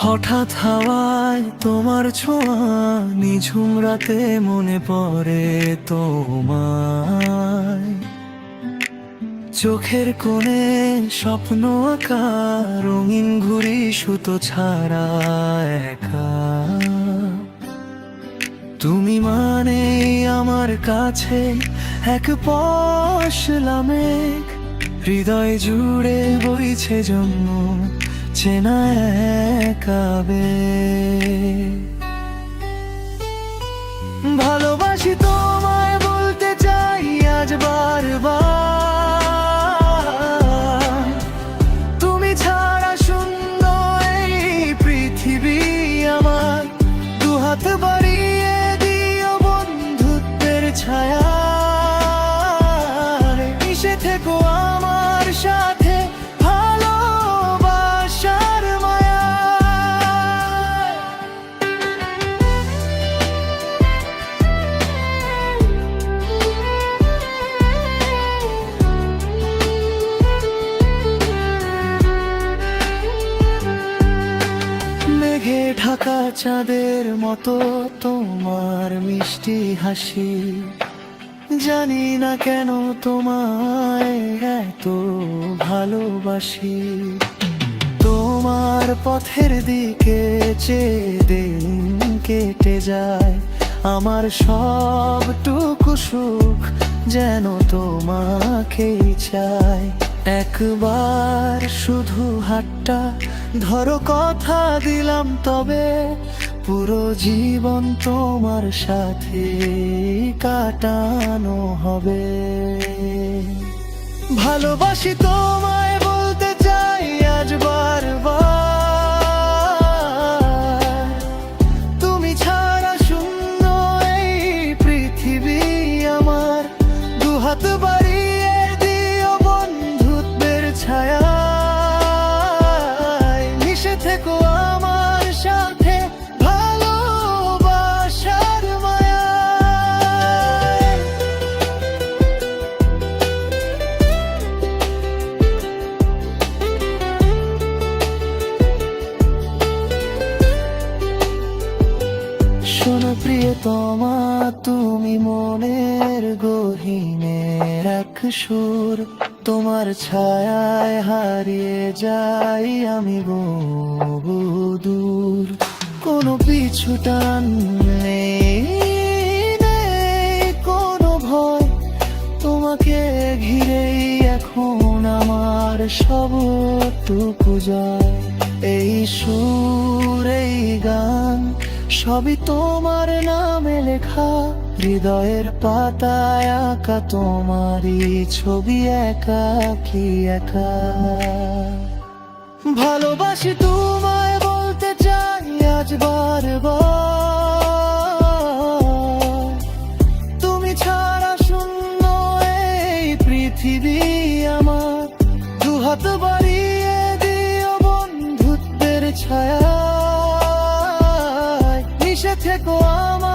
হঠাৎ হাওয়ায় তোমার ছোঁয়া, নিঝুম রাতে মনে পড়ে তোমায়। চোখের কোণে স্বপ্ন আঁকা, রঙিন ঘুড়ি সুতো ছাড়া একা। তুমি মানে আমার কাছে এক পশলা মেঘ, হৃদয় জুড়ে বইছে জন্য চেনা এক আবেগ। ভালোবাসি তোমায় বলতে চাই আজ বারবার, তুমি ছাড়া শূন্য এই পৃথিবী আমার। দুহাত বাড়িয়ে দিও বন্ধুত্বের ছায়া, মিশে থেকো আমার সাথে ভালোবাসার মায়া। মেঘে ঢাকা চাঁদের মতো তোমার মিষ্টি হাসি, জানি না কেন তোমায় এত ভালোবাসি। তোমার পথের দিকে চেয়ে দিন কেটে যায়, আমার সবটুকু সুখ যেন তোমাকেই চাই। একবার শুধু হাতটা ধরো, কথা দিলাম তবে পুরো জীবন তোমার সাথে কাটানো হবে। ভালোবাসি তোমায় বলতে চাই আজ বারবার, তুমি ছাড়া শূন্য এই পৃথিবী আমার। দুহাত বাড়িয়ে দিও বন্ধুত্বের ছায়া, মিশে থেকো আমার সাথে ভালোবাসার মায়া। শোনো প্রিয়তমা, তুমি মনের গহীনের এক সুর, তোমার ছায়ায় হারিয়ে যাই আমি বহুদূর। কোনো পিছু টান নেই, নেই কোনো ভয়, তোমাকে ঘিরেই এখন আমার সবটুকু জয়। এই সুর এই গান সবই তোমার নামে লেখা, হৃদয়ের পাতায় আঁকা তোমারই ছবি একাকি একা। ভালোবাসি তোমায় বলতে চাই আজ বারবার, তুমি ছাড়া শূন্য এই পৃথিবী আমার। দুহাত বাড়িয়ে দিও বন্ধুত্বের ছায়া, মিশে থেকো আমার।